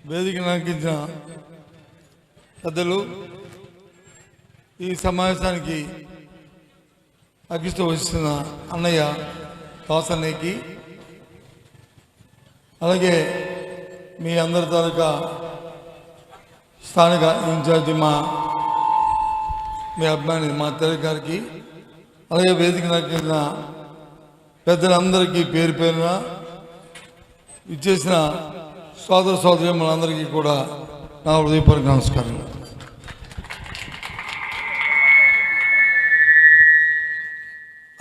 వేదికను అలంకరించిన పెద్దలు, ఈ సమావేశానికి అధ్యక్షత వహిస్తున్న అన్నయ్య తోసన్నయ్యకి, అలాగే మీ అందరి తాలూకా స్థానిక ఇన్ఛార్జి మీ అభిమాని మా తెలుగు గారికి, అలాగే వేదికను అలంకరించిన పెద్దలందరికీ పేరు పేరున ఇచ్చేసిన సోదర సోదరీమణులందరికీ కూడా నా హృదయపూర్వక నమస్కారం.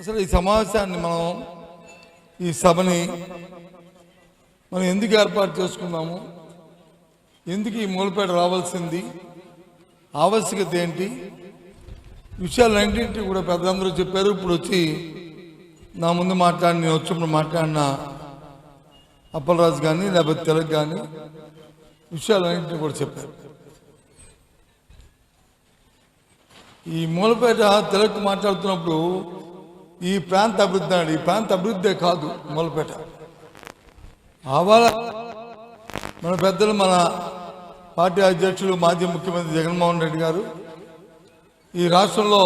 అసలు ఈ సమావేశాన్ని ఈ సభని మనం ఎందుకు ఏర్పాటు చేసుకున్నాము, ఎందుకు ఈ మూలపేట రావాల్సింది, ఆవశ్యకత ఏంటి, విషయాలన్నింటినీ కూడా పెద్దలందరూ చెప్పారు. ఇప్పుడు వచ్చి నా ముందు నేను వచ్చినప్పుడు మాట్లాడిన అప్పలరాజు కానీ లేకపోతే తెలుగు కానీ విషయాలన్నింటినీ కూడా చెప్పారు. ఈ మూలపేట తెలుగు మాట్లాడుతున్నప్పుడు ఈ ప్రాంత అభివృద్ధి అండి, ఈ ప్రాంత అభివృద్ధే కాదు మూలపేట. ఆవాల మన పెద్దలు, మన పార్టీ అధ్యక్షులు మాజీ ముఖ్యమంత్రి జగన్మోహన్ రెడ్డి గారు ఈ రాష్ట్రంలో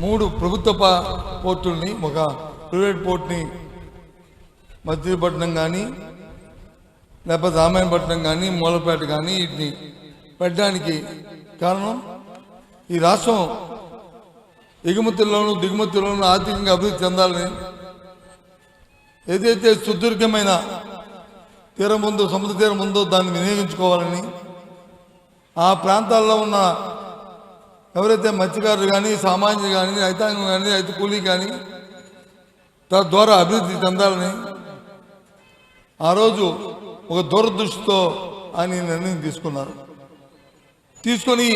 3 ప్రభుత్వ పోర్టుల్ని, ఒక ప్రైవేట్ పోర్ట్ని మచిలీపట్నం కానీ లేకపోతే రామాయణపట్నం కానీ మూలపేట కానీ వీటిని పెట్టడానికి కారణం ఈ రాష్ట్రం ఎగుమతుల్లోనూ దిగుమతుల్లోనూ ఆర్థికంగా అభివృద్ధి చెందాలని, ఏదైతే సుదీర్ఘమైన తీరం ఉందో, సముద్ర తీరం ఉందో దాన్ని వినియోగించుకోవాలని, ఆ ప్రాంతాల్లో ఉన్న ఎవరైతే మత్స్యకారులు కానీ, సామాన్యులు కానీ, రైతాంగం కానీ, రైతు కూలీ కానీ తద్వారా అభివృద్ధి చెందాలని ఆ రోజు ఒక దూరదృష్టితో ఆయన నిర్ణయం తీసుకున్నారు. తీసుకొని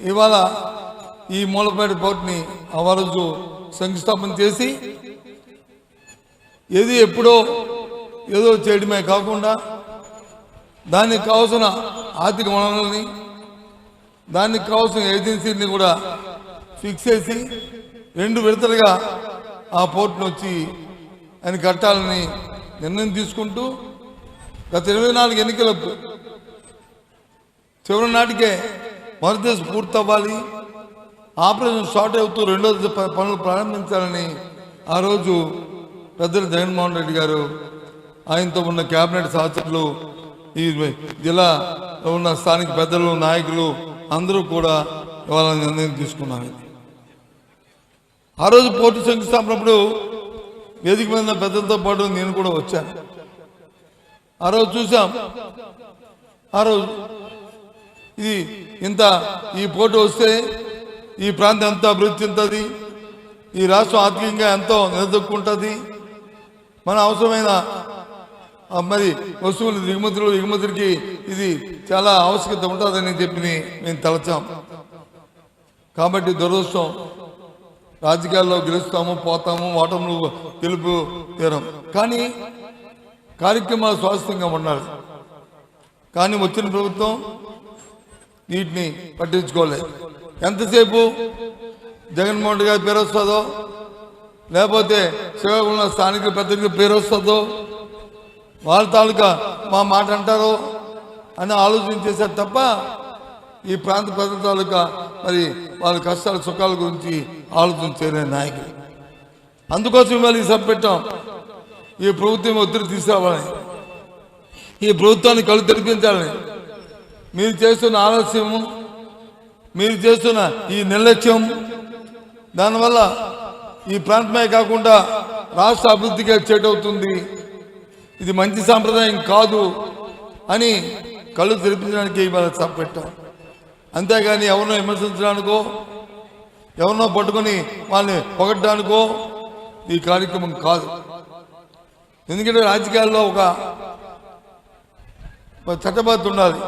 ఇవాళ ఈ మూలపేట పోర్టుని ఆ రోజు శంకుస్థాపన చేసి ఎప్పుడో ఏదో చేయడమే కాకుండా దానికి కావాల్సిన ఆర్థిక వనరులని, దానికి కావాల్సిన ఏజెన్సీని కూడా ఫిక్స్ చేసి 2 విడతలుగా ఆ పోర్టును వచ్చి ఆయన కట్టాలని నిర్ణయం తీసుకుంటూ గత 24 ఎన్నికల చివరి నాటికే మొదటి దశ పూర్తవ్వాలి, ఆపరేషన్ స్టార్ట్ అవుతూ 2వ దశ పనులు ప్రారంభించాలని ఆ రోజు పెద్దలు జగన్మోహన్ రెడ్డి గారు, ఆయనతో ఉన్న కేబినెట్ సహచరులు, ఈ జిల్లాలో ఉన్న స్థానిక పెద్దలు, నాయకులు అందరూ కూడా ఇవాళ నిర్ణయం తీసుకున్నారు. ఆ రోజు పోర్టు శంకుస్థాపనప్పుడు వేదిక మీద పెద్దలతో పాటు నేను కూడా వచ్చాను. ఆ రోజు చూసాం, ఆ రోజు ఈ పోర్టు వస్తే ఈ ప్రాంతం ఎంతో అభివృద్ధి చెందుతుంది, ఈ రాష్ట్రం ఆర్థికంగా ఎంతో నిలదొక్కుంటుంది, మన అవసరమైన మరి వస్తువులు ఎగుమతులకి ఇది చాలా ఆవశ్యకత ఉంటుందని చెప్పి మేము తలచాం. కాబట్టి దురదృష్టం, రాజకీయాల్లో గెలుస్తాము, పోతాము, ఓటములు గెలుపు తీరం, కానీ కార్యక్రమాలు స్వాస్థ్యంగా ఉండాలి. కానీ వచ్చిన ప్రభుత్వం వీటిని పట్టించుకోలేదు. ఎంతసేపు జగన్మోహన్ రెడ్డి గారి పేరు వస్తుందో, లేకపోతే శ్రీకాకుళంలో స్థానిక పెద్దలకి పేరు వస్తుందో, వాళ్ళ తాలూకా మా మాట అంటారో అని ఆలోచన చేశారు తప్ప ఈ ప్రాంత ప్రజల తాలూకా మరి వాళ్ళ కష్టాల సుఖాల గురించి ఆలోచన చేయలేని నాయకులు. అందుకోసం ఇవాళ ఈ సభ పెట్టాం. ఈ ప్రభుత్వం ఒత్తిడి తీసుకురావాలని, ఈ ప్రభుత్వాన్ని కళ్ళు తెరిపించాలని. మీరు చేస్తున్న ఆలస్యము, మీరు చేస్తున్న ఈ నిర్లక్ష్యం, దానివల్ల ఈ ప్రాంతమే కాకుండా రాష్ట్ర అభివృద్ధికి చేటవుతుంది. ఇది మంచి సాంప్రదాయం కాదు అని కళ్ళు తెరిపించడానికి ఇవాళ సభ పెట్టాం. అంతేగాని ఎవరినో విమర్శించడానికో, ఎవరినో పట్టుకొని వాళ్ళని పొగడ్డానికో ఈ కార్యక్రమం కాదు. ఎందుకంటే రాజకీయాల్లో ఒక చట్టబద్ధత ఉండాలి,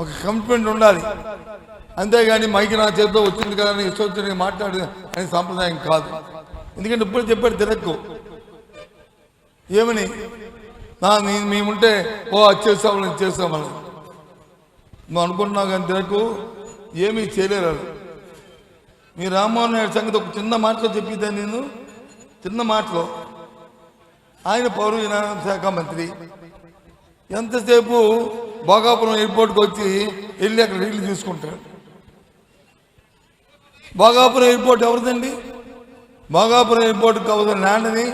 ఒక కమిట్మెంట్ ఉండాలి. అంతేగాని మైకి నా చేతిలో వచ్చింది కదా అని ఇష్టం వచ్చిన మాట్లాడి అని సాంప్రదాయం కాదు. ఎందుకంటే ఇప్పుడు చెప్పాడు తిరక్కు ఏమని, మేముంటే అది చేస్తామని ఇది చేస్తామని నువ్వు అనుకుంటున్నావు, కానీ తిరక్కు ఏమీ చేయలేరు. మీ రామ్మోహన్ నాయుడు సంగతి ఒక చిన్న మాటలో చెప్పిద్దా, నేను చిన్న మాటలో ఆయన పౌర విమానయాన శాఖ మంత్రి, ఎంతసేపు భోగాపురం ఎయిర్పోర్ట్కి వచ్చి వెళ్ళి అక్కడ రీళ్లు తీసుకుంటాడు. భోగాపురం ఎయిర్పోర్ట్ ఎవరిదండి? భోగాపురం ఎయిర్పోర్ట్కి కావాల్సిన ల్యాండ్ని,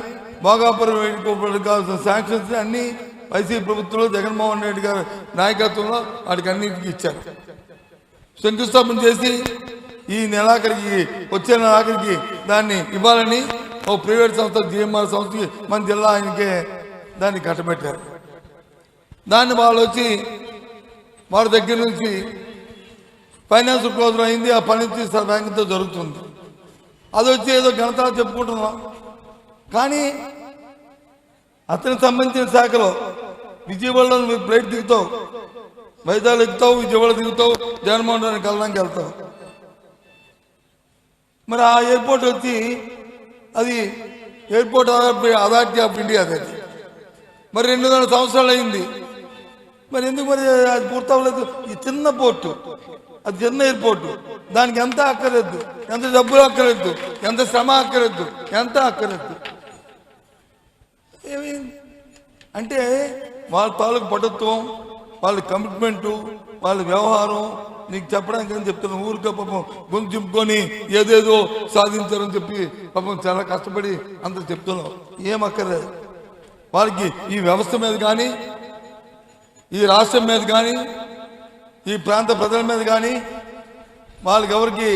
భోగాపురం ఎయిర్పోర్ట్కి కావాల్సిన శాంక్షన్స్ అన్నీ వైసీపీ ప్రభుత్వంలో జగన్మోహన్ రెడ్డి గారి నాయకత్వంలో వాటికి అన్నింటికి ఇచ్చారు. శంకుస్థాపన చేసి ఈ నెలాఖరికి వచ్చే నెలాఖరికి దాన్ని ఇవ్వాలని ఓ ప్రైవేట్ సంస్థ జిఎంఆర్ సంస్థకి మన జిల్లా ఆయనకే దాన్ని కట్టబెట్టారు. దాన్ని వాళ్ళు వచ్చి వారి దగ్గర నుంచి ఫైనాన్స్ క్లోజర్ అయింది. ఆ పని నుంచి బ్యాంకుతో జరుగుతుంది. అది వచ్చి ఏదో ఘనత చెప్పుకుంటున్నాం. కానీ అతనికి సంబంధించిన శాఖలో విజయవాడలో నువ్వు ఫ్లైట్ దిగుతావు, వైజాగ్ ఎక్కుతావు, విజయవాడ దిగుతావు, జగన్మోహన్ రెడ్డి కలడానికి వెళ్తావు. మరి ఆ ఎయిర్పోర్ట్ వచ్చి అది ఎయిర్పోర్ట్ అథారిటీ ఆఫ్ ఇండియా అది. మరి 2 సంవత్సరాలు అయింది. మరి ఎందుకు మరి అది పూర్తవలేదు? ఈ చిన్న పోర్టు, అది చిన్న ఎయిర్పోర్టు, దానికి ఎంత అక్కర్లేదు, ఎంత డబ్బులు అక్కర్లేదు, ఎంత శ్రమ అక్కర్లేదు, ఎంత అక్కర్లేదు. అంటే వాళ్ళ తాలూకు పటుత్వం, వాళ్ళ కమిట్మెంటు, వాళ్ళ వ్యవహారం నీకు చెప్పడానికి అని చెప్తున్నాను. ఊరికే పాపం గొంతు చింపుకొని ఏదేదో సాధించారని చెప్పి పాపం చాలా కష్టపడి అంత చెప్తున్నాం. ఏం అక్కర్లేదు వాళ్ళకి. ఈ వ్యవస్థ మీద కానీ, ఈ రాష్ట్రం మీద కానీ, ఈ ప్రాంత ప్రజల మీద కానీ వాళ్ళకి ఎవరికి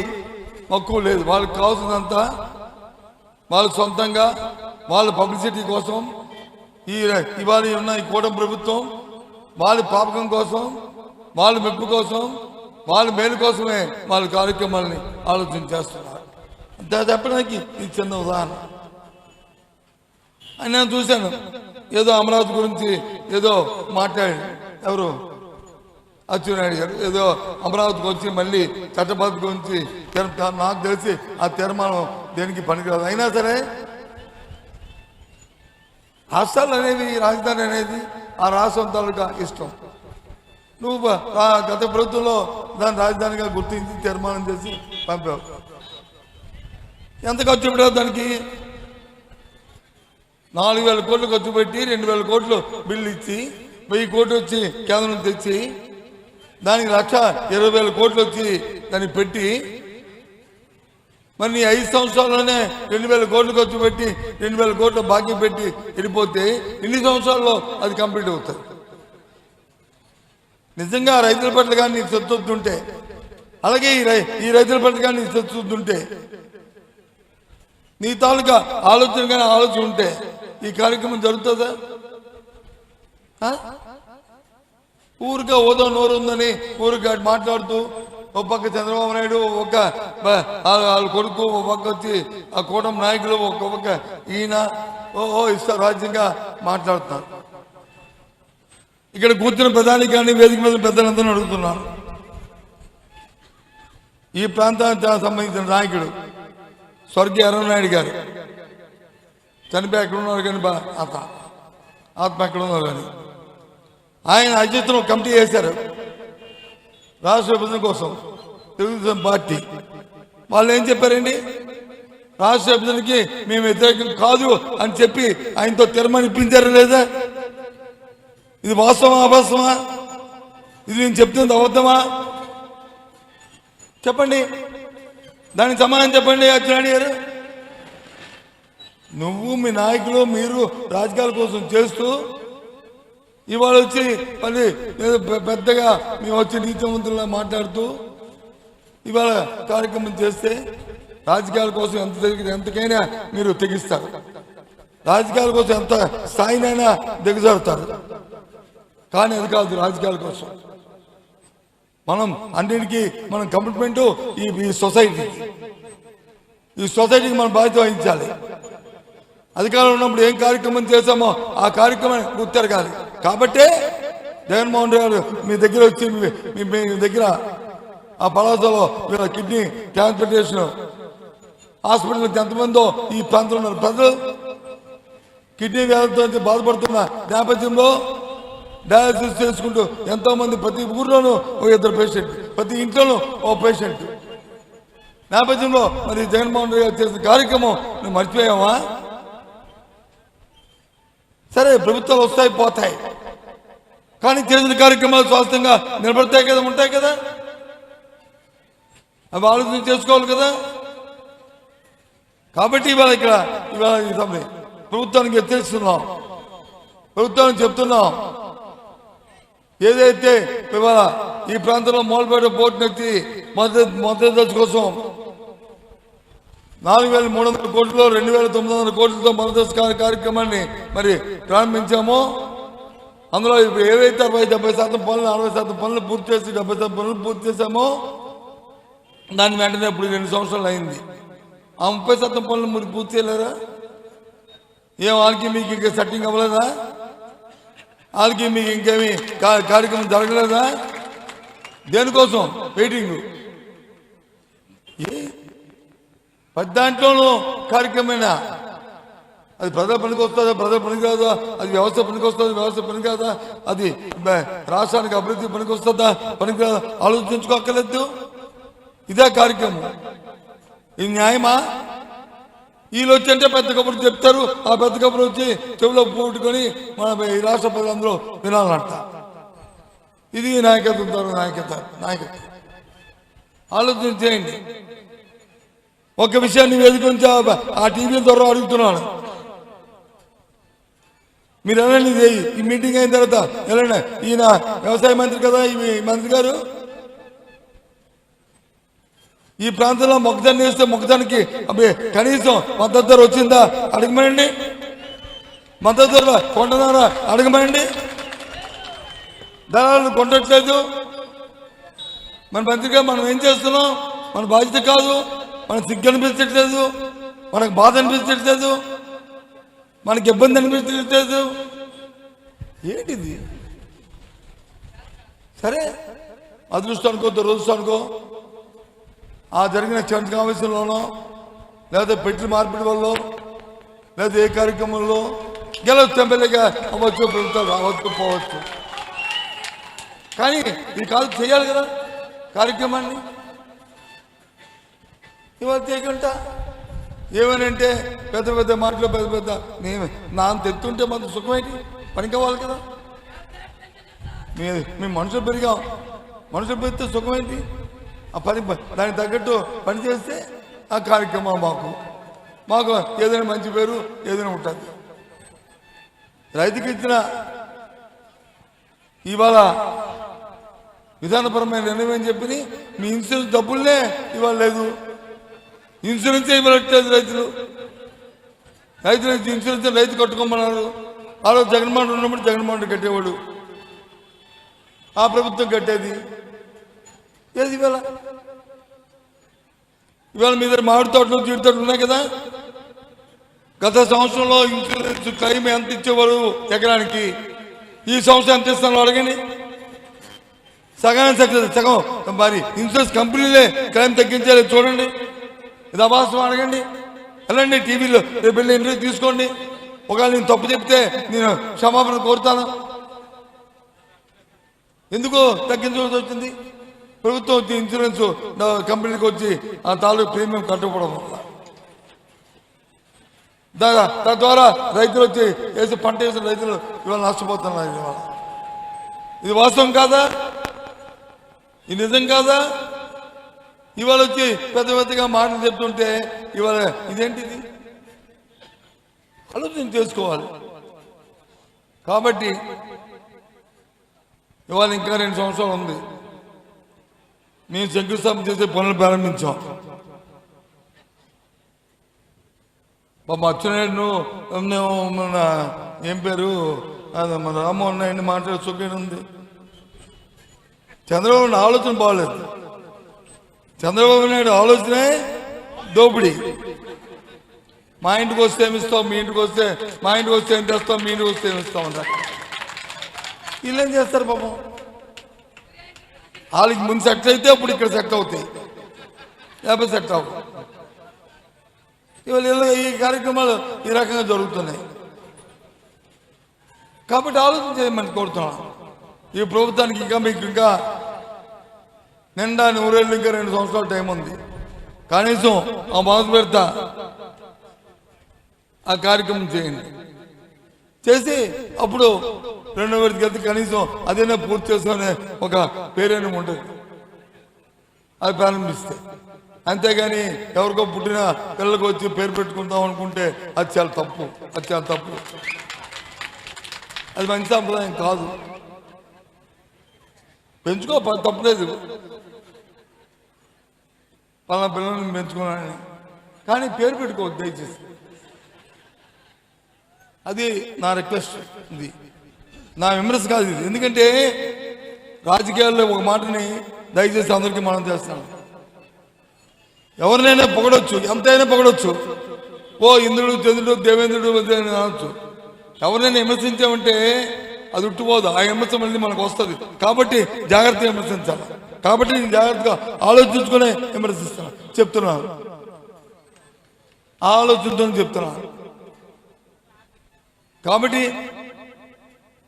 మక్కువ లేదు. వాళ్ళకి కావాల్సినంతా వాళ్ళ సొంతంగా వాళ్ళ పబ్లిసిటీ కోసం ఇవాళ ఉన్న ఈ కూటమి ప్రభుత్వం వాళ్ళ పాపకం కోసం, వాళ్ళ మెప్పు కోసం, వాళ్ళ మేలు కోసమే వాళ్ళ కార్యక్రమాలని ఆలోచన చేస్తున్నారు. చెప్పడానికి ఇది చిన్న ఉదాహరణ. అని నేను చూశాను. ఏదో అమరావతి గురించి ఏదో మాట్లాడాడు ఎవరు, అచ్చెన్నాయుడు గారు. ఏదో అమరావతికి వచ్చి మళ్ళీ చట్టబద్ధ గురించి నాకు తెలిసి ఆ తీర్మానం దేనికి పనికిరాదు. అయినా సరే రాష్ట్రాలు అనేవి, రాజధాని అనేది ఆ రాష్ట్రం తాలూకా ఇష్టం. నువ్వు గత ప్రభుత్వంలో దాన్ని రాజధానిగా గుర్తించి తీర్మానం చేసి పంపావు. ఎంత ఖర్చు పెట్టావు దానికి? 4,000 కోట్లు ఖర్చు పెట్టి 2,000 కోట్లు బిల్లు ఇచ్చి 1000 కోట్లు వచ్చి కేంద్రం తెచ్చి దానికి 1,20,000 కోట్లు వచ్చి దాన్ని పెట్టి మరి 5 సంవత్సరాల్లోనే 2,000 కోట్లు ఖర్చు పెట్టి 2,000 కోట్లు బాకీ పెట్టి వెళ్ళిపోతే ఇన్ని సంవత్సరాల్లో అది కంప్లీట్ అవుతుంది. నిజంగా రైతుల పట్ల కానీ నీకు సొత్తుంటే, అలాగే ఈ రైతుల పట్ల కానీ నీకు సొత్తుంటే, నీ తాలూకా ఆలోచన కానీ ఆలోచన ఉంటే ఈ కార్యక్రమం జరుగుతుందా? ఊరిగా ఓదో నోరు ఉందని ఊరిగా మాట్లాడుతూ ఒక పక్క చంద్రబాబు నాయుడు, ఒక వాళ్ళ కొడుకు, ఒక పక్క వచ్చి ఆ కూటమి నాయకులు, ఒక పక్క ఈయన ఇస్తారు రాజ్యంగా మాట్లాడుతున్నారు. ఇక్కడ కూర్చున్న ప్రధాని కానీ వేదిక మీద పెద్దలందరూ అడుగుతున్నారు. ఈ ప్రాంతానికి సంబంధించిన నాయకుడు స్వర్గీయ అరుణాయుడు గారు చనిపోయి ఎక్కడ ఉన్నారు కానీ ఆత్మ ఎక్కడ ఉన్నారు కానీ ఆయన అధ్యక్షతన ఒక కమిటీ చేశారు రాష్ట్ర విభజన కోసం. తెలుగుదేశం పార్టీ వాళ్ళు ఏం చెప్పారండి? రాష్ట్ర విభజనకి మేము వ్యతిరేకం కాదు అని చెప్పి ఆయనతో తీర్మానం ఇప్పించారా లేదా? ఇది వాస్తవమా అవాస్తవమా? ఇది నేను చెప్తుంది అబద్ధమా? చెప్పండి, దానికి సమాధానం చెప్పండి. అచ్చెన్నాయుడు గారు, నువ్వు మీ నాయకులు మీరు రాజకీయాల కోసం చేస్తూ ఇవాళ వచ్చి మళ్ళీ పెద్దగా మేము వచ్చి నీతివంతుల్లా మాట్లాడుతూ ఇవాళ కార్యక్రమం చేస్తే రాజకీయాల కోసం ఎంతకైనా మీరు తెగిస్తారు. రాజకీయాల కోసం ఎంత స్థాయినైనా దిగజారుతారు. కానీ అది కాదు రాజకీయాల కోసం. మనం అన్నిటికీ మనం కమిట్మెంటు ఈ సొసైటీకి మనం బాధ్యత వహించాలి. అధికారంలో ఉన్నప్పుడు ఏం కార్యక్రమం చేశామో ఆ కార్యక్రమం గుర్తెరగాలి. కాబట్టే జగన్మోహన్ రెడ్డి గారు మీ దగ్గర వచ్చి మీ దగ్గర ఆ పలాసలో వీళ్ళ కిడ్నీ ట్రాన్స్ప్లాంటేషన్ హాస్పిటల్కి ఎంతమందో ఈ ప్రాంతంలో ఉన్నారు. ప్రజలు కిడ్నీ వ్యాధితో బాధపడుతున్న నేపథ్యంలో డయాలసిస్ చేసుకుంటూ ఎంతో మంది ప్రతి ఊర్లోనూ ఒక 2 పేషెంట్, ప్రతి ఇంట్లోనూ ఓ పేషెంట్ నేపథ్యంలో మరి జగన్మోహన్ రెడ్డి గారు చేసిన కార్యక్రమం నువ్వు మర్చిపోయావా? సరే ప్రభుత్వాలు వస్తాయి పోతాయి, కానీ చేసిన కార్యక్రమాలు స్వాస్థ్యంగా నిలబడతాయి కదా, ఉంటాయి కదా, అవి ఆలోచన చేసుకోవాలి కదా. కాబట్టి ఇవాళ ఈ సభని ప్రభుత్వానికి హెచ్చరిస్తున్నాం, ప్రభుత్వానికి చెప్తున్నాం. ఏదైతే ఇవాళ ఈ ప్రాంతంలో మూలపేట పోర్టును ఎత్తి మొదటి దశ కోసం 4,300 కోట్లలో 2,900 కోట్లతో మొదటి దశ కార్యక్రమాన్ని మరి ప్రారంభించామో అందులో ఏవైతే 70% పనులు 60% పనులు పూర్తి చేసి 70% పనులు పూర్తి చేశామో దాని వెంటనే ఇప్పుడు 2 సంవత్సరాలు అయింది. ఆ 30% పనులు మీరు పూర్తి చేయలేరా? ఏం వాళ్ళకి మీకు ఇంకా సెట్టింగ్ అవ్వలేదా? వాళ్ళకి మీకు ఇంకేమి కార్యక్రమం జరగలేదా? దేనికోసం వెయిటింగ్? దాంట్లోనూ కార్యక్రమేనా? అది ప్రజల పనికి వస్తుందా, ప్రజల పనికి రాదా? అది వ్యవస్థ పనికి వస్తుందా, వ్యవస్థ పనికి రాదా? అది రాష్ట్రానికి అభివృద్ధి పనికి వస్తుందా, పనికి రాదా? ఆలోచించుకోక్కర్లేదు. ఇదే కార్యక్రమం. ఇది న్యాయమా? వీళ్ళు వచ్చంటే పెద్ద కబుర్లు చెప్తారు, ఆ పెద్ద కబుర్లు వచ్చి చెవిలో పూట్టుకొని మన ఈ రాష్ట్ర ప్రజలందరూ వినాలంట. ఇది నాయకత్వం. ఆలోచన చేయండి. ఒక విషయాన్ని వేదిక ఆ టీవీ ద్వారా అడుగుతున్నాను, మీరు వెళ్ళండి. ఈ మీటింగ్ అయిన తర్వాత వెళ్ళండి. ఈయన వ్యవసాయ మంత్రి కదా, ఈ మంత్రి గారు ఈ ప్రాంతంలో మొక్కజొన్న వేస్తే మొక్కజొన్నకి కనీసం మద్దతు ధర వచ్చిందా అడగమనండి. మద్దతు ధర కొంటున్నారా అడగమనండి. ధరలు కొంటట్లేదు. మన మంత్రిగా మనం ఏం చేస్తున్నాం? మన బాధ్యత కాదు. మనకు సిగ్గు అనిపించట్లేదు, మనకు బాధ అనిపించట్లేదు, మనకి ఇబ్బంది అనిపించట్లేదు. ఏంటిది? సరే, అదృష్టానికో దురదృష్టానికో ఆ జరిగిన చర్చ సమావేశంలోనో లేదా పెట్ల మార్పిడి వల్ల లేదా ఏ కార్యక్రమంలో గెలవచ్చు, ఎమ్మెల్యేగా అవ్వచ్చు, ప్రభుత్వాలు రావచ్చు పోవచ్చు. కానీ ఈ కాదు చేయాలి కదా కార్యక్రమాన్ని. ఇవాళ చేయకుండా ఏమనంటే పెద్ద పెద్ద మాటలు పెద్ద నా అంత ఎత్తుంటే మన సుఖమేంటి? పనికి అవ్వాలి కదా. మేము మనుషులు పెరిగాం, మనుషులు పెరిగితే సుఖమేంటి? ఆ పని దానికి తగ్గట్టు పని చేస్తే ఆ కార్యక్రమం మాకు ఏదైనా మంచి పేరు ఏదైనా ఉంటుంది. రైతుకి ఇచ్చిన ఇవాళ విధానపరమైన నిర్ణయం అని చెప్పి మీ ఇన్సూరెన్స్ డబ్బులనే ఇవాళ లేదు. ఇన్సూరెన్స్ ఇవ్వట్లేదు రైతులు ఇన్సూరెన్స్ రైతు కట్టుకోమన్నారు. ఆ రోజు జగన్మోహన్ ఉన్నప్పుడు జగన్మోహన్ కట్టేవాడు, ఆ ప్రభుత్వం కట్టేది. ఏది ఇవాళ మీ దగ్గర మామిడి తోటలు జీడి తోటలు ఉన్నాయి కదా. గత సంవత్సరంలో ఇన్సూరెన్స్ క్లెయిమ్ ఎంత ఇచ్చేవారు ఎకరానికి? ఈ సంవత్సరం ఎంత ఇస్తాను అడగండి. సగం మరి ఇన్సూరెన్స్ కంపెనీలే క్లెయిమ్ తగ్గించాలి చూడండి. ఇది అవాస్తవం అడగండి. వెళ్ళండి టీవీలో రేపు వెళ్ళి ఇంటర్వ్యూ తీసుకోండి. ఒకవేళ నేను తప్పు చెప్తే నేను క్షమాపణ కోరుతాను. ఎందుకు తగ్గించవలసి వచ్చింది? ప్రభుత్వం వచ్చి ఇన్సూరెన్స్ కంపెనీకి వచ్చి ఆ తాలూకు ప్రీమియం కట్టకపోవడం వల్ల తద్వారా రైతులు వచ్చి వేసి పంట వేసిన రైతులు ఇవాళ నష్టపోతున్నారు. ఇది వాస్తవం కాదా? ఇది నిజం కాదా? ఇవాళ వచ్చి పెద్ద పెద్దగా మాటలు చెప్తుంటే ఇవాళ ఇదేంటిది? ఆలోచన చేసుకోవాలి. కాబట్టి ఇవాళ ఇంకా 2 సంవత్సరాలు ఉంది. మేము శంకుస్థాపన చేసే పనులు ప్రారంభించాం. మా అచ్చెన్నాయుడు మన ఏం పేరు మన రామ్మోహన్ నాయుడిని మాట్లాడే సుఖం ఉంది. చంద్రబాబు ఆలోచన బాగలేదు. చంద్రబాబు నాయుడు ఆలోచనే దోపిడీ. మా ఇంటికి వస్తే ఏమిస్తాం, మీ ఇంటికి వస్తే మా ఇంటికి వస్తే ఏం చేస్తాం, మీ ఇంటికి వస్తే ఏమిస్తాం అంట. వీళ్ళు ఏం చేస్తారు పాపం? వాళ్ళకి ముందు సెట్ అయితే అప్పుడు ఇక్కడ సెట్ అవుతాయి, లేకపోతే సెట్ అవ్వవు. ఇవాళ ఈ కార్యక్రమాలు ఈ రకంగా జరుగుతున్నాయి. కాబట్టి ఆలోచన చేయమని కోరుతున్నాను. ఈ ప్రభుత్వానికి ఇంకా మీకు ఇంకా నిండా 100 ఏళ్ళు ఇంకా 2 సంవత్సరాల టైం ఉంది. కనీసం ఆ మొదలు పెడతా ఆ కార్యక్రమం చేయండి. చేసి అప్పుడు రెండో విడతకి వెళ్తే కనీసం అదేనా పూర్తి చేసుకునే ఒక పేరైనా ఉంటుంది, అది ప్రారంభిస్తే. అంతేగాని ఎవరికో పుట్టిన పిల్లలకు వచ్చి పేరు పెట్టుకుందాం అనుకుంటే అది చాలా తప్పు, అది చాలా తప్పు, అది మంచి సంప్రదాయం కాదు. పెంచుకో, తప్పులేదు, పలానా పిల్లల్ని పెంచుకున్నానని, కానీ పేరు పెట్టుకోవద్దు దయచేసి. అది నా రిక్వెస్ట్, ఇది నా విమర్శ కాదు ఇది. ఎందుకంటే రాజకీయాల్లో ఒక మాటని దయచేసి అందరికీ మనం చేస్తాం. ఎవరినైనా పొగడొచ్చు, ఎంతైనా పొగడొచ్చు, ఓ ఇంద్రుడు చంద్రుడు దేవేంద్రుడు అనొచ్చు. ఎవరినైనా విమర్శించామంటే అది ఉట్టుపోదు, ఆ విమర్శ మళ్ళీ మనకు వస్తుంది. కాబట్టి జాగ్రత్తగా విమర్శించాలి. కాబట్టి నేను జాగ్రత్తగా ఆలోచించుకునే విమర్శిస్తున్నాను, చెప్తున్నాను, ఆలోచించుకొని చెప్తున్నాను. కాబట్టి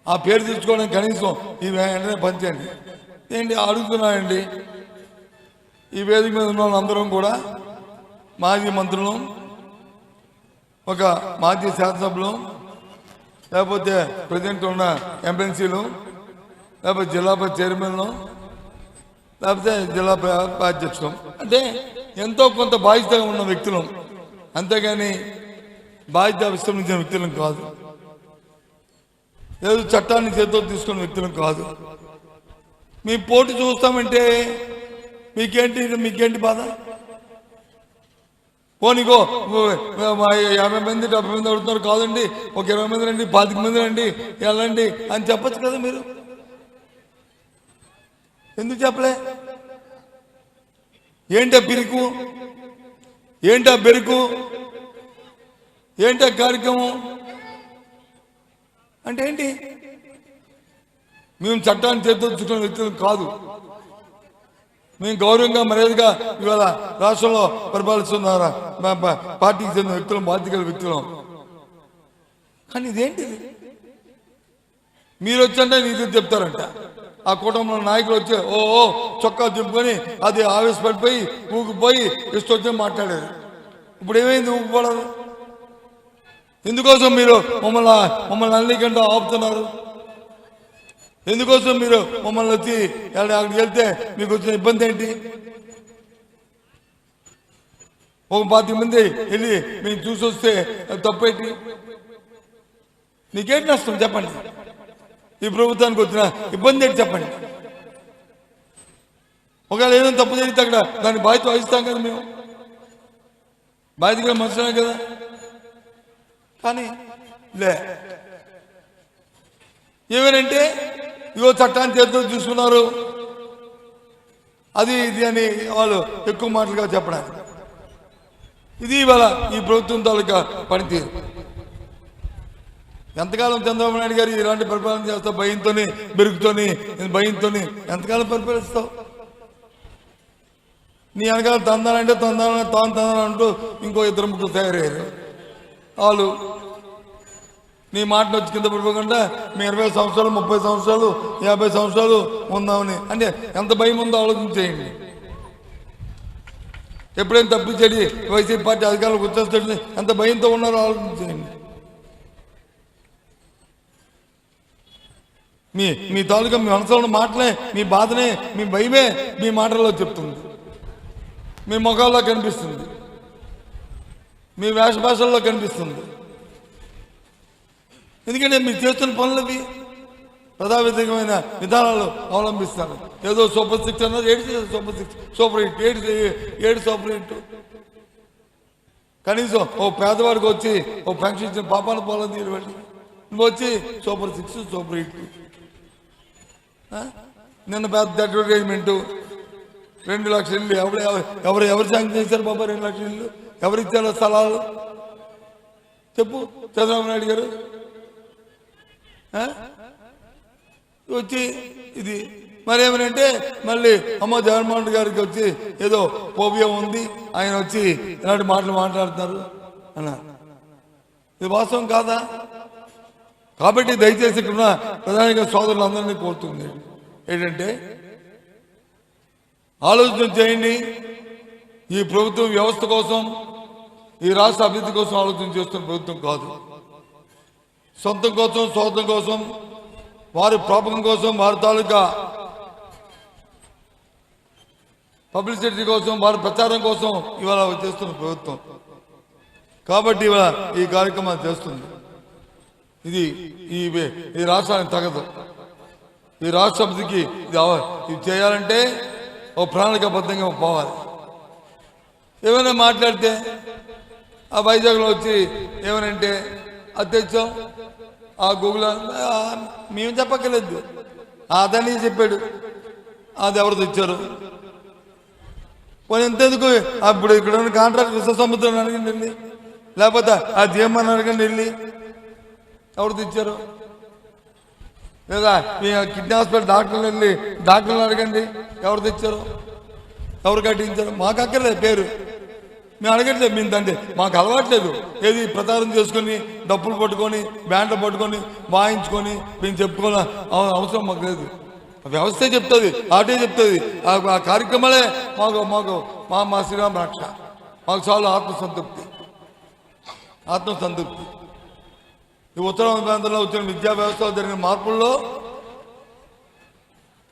ఆ పేరు తెచ్చుకోవడానికి కనీసం ఈ వెంటనే పనిచేయండి. ఏంటి అడుగుతున్నానండి, ఈ వేదిక మీద ఉన్న వాళ్ళందరం కూడా మాజీ మంత్రులు, ఒక మాజీ శాసనసభ్యులు, లేకపోతే ప్రజెంట్ ఉన్న ఎంఎల్సీలు, లేకపోతే జిల్లా చైర్మన్లు, లేకపోతే జిల్లా అధ్యక్షులు, అంటే ఎంతో కొంత బాధ్యతగా ఉన్న వ్యక్తులు, అంతేగాని బాధ్యత విస్మరించిన వ్యక్తులం కాదు, ఏదో చట్టాన్ని చేతితో తీసుకున్న వ్యక్తులం కాదు. మీ పోటీ చూస్తామంటే మీకేంటి బాధ? పోనీగో 50 మంది 70 మంది అడుగుతున్నారు, కాదండి ఒక 20 మంది రండి, 25 మంది రండి, వెళ్ళండి అని చెప్పచ్చు కదా. మీరు ఎందుకు చెప్పలే? ఏంటా పిరుకు, ఏంటా బెరుకు, ఏంటా కార్యక్రమం అంటే ఏంటి? మేము చట్టాన్ని చేర్చుకున్న వ్యక్తులు కాదు, మేము గౌరవంగా మర్యాదగా ఇవాళ రాష్ట్రంలో పరిపాలిస్తున్నారా పార్టీకి చెందిన వ్యక్తులు, బాధ్యత వ్యక్తులు. కానీ ఇదేంటిది? మీరు వచ్చంటే నీతి చెప్తారంట, ఆ కుటుంబంలో నాయకులు వచ్చి ఓ చొక్కా దింపుకొని అది ఆవేశపడిపోయి ఊగిపోయి ఇష్టొచ్చి మాట్లాడారు. ఇప్పుడు ఏమైంది? ఊగిపోవడం ఎందుకోసం మీరు మమ్మల్ని అన్నికంటే ఆపుతున్నారు? ఎందుకోసం మీరు మమ్మల్ని వచ్చి అక్కడికి వెళ్తే మీకు వచ్చిన ఇబ్బంది ఏంటి? ఒక 25 మంది వెళ్ళి మేము చూసి వస్తే తప్పేంటి? నీకేంటి నష్టం చెప్పండి? ఈ ప్రభుత్వానికి వచ్చిన ఇబ్బంది ఏంటి చెప్పండి? ఒకవేళ ఏదైనా తప్పు జరిగితే అక్కడ దాన్ని బాధ్యత వహిస్తాం కదా, మేము బాధ్యతగా మనుషులే కదా. కానీ లే, ఏమేనంటే ఇగో చట్టాన్ని చేతితో చూసుకున్నారు, అది ఇది అని వాళ్ళు ఎక్కువ మాటలుగా చెప్పడానికి. ఇది ఇవాళ ఈ ప్రభుత్వం తాలూకా పనితీరు. ఎంతకాలం చంద్రబాబు నాయుడు గారు ఇలాంటి పరిపాలన చేస్తావు? భయంతోని బెరుగుతోని భయంతోని ఎంతకాలం పరిపాలిస్తావు? నీ వెనకాల తందానంటే తందానంటూ ఇంకో 2-3 తయారయ్యారు. వాళ్ళు నీ మాటను వచ్చి కింద పడిపోకుండా మేము 20 సంవత్సరాలు 30 సంవత్సరాలు 50 సంవత్సరాలు ఉందామని అంటే ఎంత భయం ఉందో ఆలోచించేయండి. ఎప్పుడైనా తప్పించేది వైసీపీ పార్టీ అధికారులకు వచ్చేస్తుంది ఎంత భయంతో ఉన్నారో ఆలోచించేయండి. మీ తాలూకా మీ మనసులో ఉన్న మాటలే, మీ బాధనే, మీ భయమే మీ మాటల్లో చెప్తుంది, మీ ముఖాల్లో కనిపిస్తుంది, మీ వేష భాషల్లో కనిపిస్తుంది. ఎందుకంటే మీరు చేస్తున్న పనులవి ప్రజావ్యతిరేకమైన విధానాలు అవలంబిస్తారు. ఏదో సూపర్ 6 అన్నారు, 7 సూపర్ 6 సూపర్ 8 7 సూపర్ 8. కనీసం ఓ పేదవాడికి వచ్చి ఓ పెన్షన్ ఇచ్చిన పాపాల పోలం తీరుబడి నువ్వు వచ్చి సూపర్ 6 సూపర్ 8. నిన్న పెద్ద అడ్వర్టైజ్మెంటు 2 లక్షల ఇల్లు. ఎవరు శాంక్షన్ చేశారు బాబా 2 లక్షల ఇల్లు? ఎవరిచ్చారో స్థలాలు చెప్పు చంద్రబాబు నాయుడు గారు. వచ్చి ఇది మరేమనంటే మళ్ళీ అమ్మ జగన్మోహన్ రెడ్డి గారికి వచ్చి ఏదో పోబియా ఉంది, ఆయన వచ్చి ఇలాంటి మాటలు మాట్లాడుతున్నారు అన్నారు. ఇది వాస్తవం కాదా? కాబట్టి దయచేసి ఇక్కడ ప్రధానంగా సోదరులందరినీ కోరుతుంది ఏంటంటే ఆలోచన చేయండి. ఈ ప్రభుత్వం వ్యవస్థ కోసం, ఈ రాష్ట్ర అభివృద్ధి కోసం ఆలోచన చేస్తున్న ప్రభుత్వం కాదు. సొంతం కోసం స్వార్థం కోసం వారి ప్రాపకం కోసం వారి తాలూకా పబ్లిసిటీ కోసం వారి ప్రచారం కోసం ఇవాళ చేస్తున్న ప్రభుత్వం. కాబట్టి ఇవాళ ఈ కార్యక్రమాన్ని చేస్తుంది. ఇది ఈ రాష్ట్రానికి తగదు. ఈ రాష్ట్ర అభివృద్ధికి ఇది చేయాలంటే ఒక ప్రణాళికాబద్ధంగా పోవాలి. ఏమైనా మాట్లాడితే ఆ వైజాగ్లో వచ్చి ఏమనంటే అది తెచ్చాం ఆ గూగుల్ మేము చెప్పక్కర్లేదు, అదని చెప్పాడు, అది ఎవరు తెచ్చారు. పోనీ ఎంతెందుకు అప్పుడు ఇక్కడ ఉన్న కాంట్రాక్ట్ విశ్వ సముద్రం అడగండి వెళ్ళి, లేకపోతే ఆ జీఎంఆర్ అడగండి వెళ్ళి ఎవరు తెచ్చారు. లేదా కిడ్నీ హాస్పిటల్ డాక్టర్లు అడగండి ఎవరు తెచ్చారు, ఎవరు కట్టించారు. మాకు అక్కర్లేదు పేరు, మేము అడగట్లేదు. మేము తండ్రి మాకు అలవాట్లేదు. ఏది ప్రచారం చేసుకొని డప్పులు పట్టుకొని బ్యాండ్లు పట్టుకొని వాయించుకొని మేము చెప్పుకోవాలి అవసరం మాకు లేదు. వ్యవస్థే చెప్తుంది, ఆటే చెప్తుంది. ఆ కార్యక్రమాలే మాకు మాకు మా శ్రీరామ రక్ష. మాకు చాలా ఆత్మసంతృప్తి. ఈ ఉత్తరాంధ్ర ప్రాంతంలో వచ్చిన విద్యా వ్యవస్థలో జరిగిన మార్పుల్లో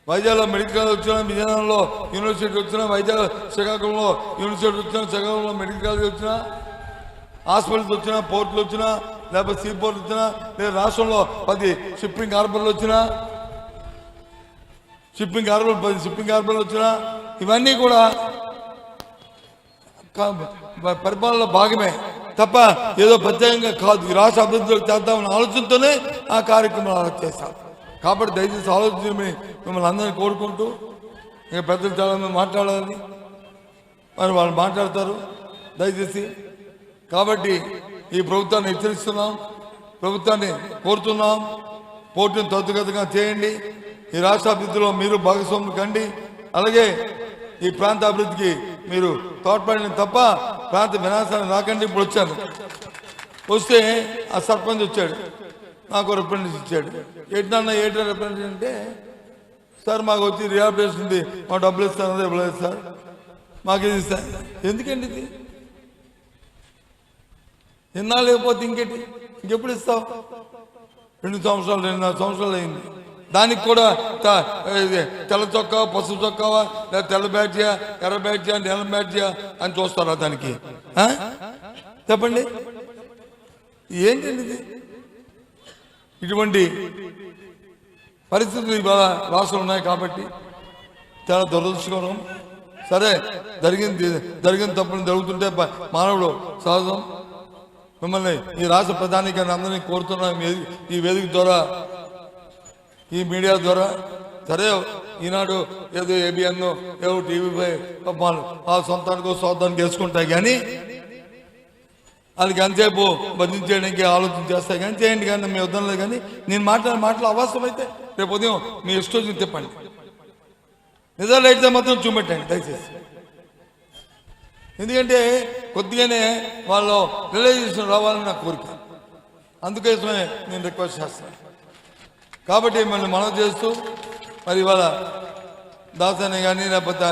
వైజాగ్లో మెడికల్ కాలేజ్ వచ్చినా, విజయనగరంలో యూనివర్సిటీ వచ్చినా, వైజాగ్ శ్రీకాకుళంలో యూనివర్సిటీ వచ్చినా, శ్రీకాకుళంలో మెడికల్ కాలేజ్ వచ్చినా, హాస్పిటల్స్ వచ్చినా, పోర్టులు వచ్చినా, లేకపోతే సీ పోర్ట్ వచ్చినా, లేదా రాష్ట్రంలో 10 షిప్పింగ్ హార్బర్లు వచ్చినా, 10 షిప్పింగ్ హార్బర్లు వచ్చినా, ఇవన్నీ కూడా పరిపాలనలో భాగమే తప్ప ఏదో ప్రత్యేకంగా కాదు. ఈ రాష్ట్ర అభివృద్ధిలో చేద్దామన్న ఆలోచనతోనే ఆ కార్యక్రమాలు చేశాం. కాబట్టి దయచేసి ఆలోచించమని మిమ్మల్ని అందరినీ కోరుకుంటూ, ఇక పెద్దలు చాలామంది మాట్లాడాలని మరి వాళ్ళు మాట్లాడతారు దయచేసి. కాబట్టి ఈ ప్రభుత్వాన్ని హెచ్చరిస్తున్నాం, ప్రభుత్వాన్ని కోరుతున్నాం, పోటీని త్వరితగతిగా చేయండి. ఈ రాష్ట్ర అభివృద్ధిలో మీరు భాగస్వాములు కండి. అలాగే ఈ ప్రాంత అభివృద్ధికి మీరు తోడ్పడిన తప్ప ప్రాంత వినాశాన్ని రాకండి. ఇప్పుడు వచ్చాను, వస్తే ఆ సర్పంచ్ వచ్చాడు, నాకు రిప్రజెంటేషన్ ఇచ్చాడు. ఏంటి రిప్రజెంటేషన్ అంటే, సార్ మాకు వచ్చి రిహాబిలిటేషన్ ఉంది, మా డబ్బులు ఇస్తాను, ఇవ్వలేదు సార్, మాకు ఇది ఇస్తాను. ఎందుకండి ఇది? ఎన్నాళ్ళు లేకపోతే ఇంకెప్పుడు ఇస్తావు? 2 సంవత్సరాలు 2.5 సంవత్సరాలు అయింది. దానికి కూడా తెల్ల చొక్కా, పసుపు చొక్కావా, లేదా తెల్ల బ్యాడ్జియా, ఎర్ర బ్యాడ్జియా, నీలం బ్యాడ్జియా అని చూస్తారా దానికి? చెప్పండి, ఏంటండి ఇది? ఇటువంటి పరిస్థితులు ఇవాళ రాష్ట్రంలో ఉన్నాయి. కాబట్టి చాలా దురదృష్టకరం. సరే, జరిగిన తప్పులు జరుగుతుంటే మానవుడు సహజం. మిమ్మల్ని ఈ రాష్ట్ర ప్రధాని గారిని అందరినీ కోరుతున్నాం ఈ వేదిక ద్వారా, ఈ మీడియా ద్వారా. సరే, ఈనాడు ఏదో ఏబిఎన్ ఏదో టీవీ5 ఆ సొంతానికి వేసుకుంటాయి, కానీ వాళ్ళకి అంతసేపు బంధించేయడానికి ఆలోచన చేస్తాయి. కానీ చేయండి, కానీ మీ వద్ద లేదు. కానీ నేను మాటలు అవాస్తవం అయితే రేపు ఉదయం మీ ఇష్టం తిప్పండి, నిజాలు అయితే మాత్రం చూపెట్టండి దయచేసి. ఎందుకంటే కొద్దిగానే వాళ్ళు రిలైజేషన్ రావాలని నా కోరిక, అందుకోసమే నేను రిక్వెస్ట్ చేస్తాను. కాబట్టి మిమ్మల్ని మనవి చేస్తూ, మరి ఇవాళ దాసని కానీ లేకపోతే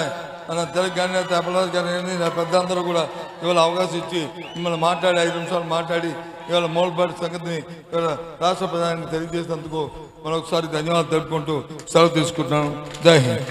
మన తెలుగు కానీ లేకపోతే అప్పలరాజు కానీ పెద్దందరూ కూడా ఇవాళ అవకాశం ఇచ్చి మిమ్మల్ని మాట్లాడి 5 నిమిషాలు మాట్లాడి ఇవాళ మూలపాటి సంగతిని ఇవాళ రాష్ట్ర ప్రధానికి తెలియజేసినందుకు మరొకసారి ధన్యవాదాలు తెలుపుకుంటూ సెలవు తీసుకుంటున్నాను. జై హింద్.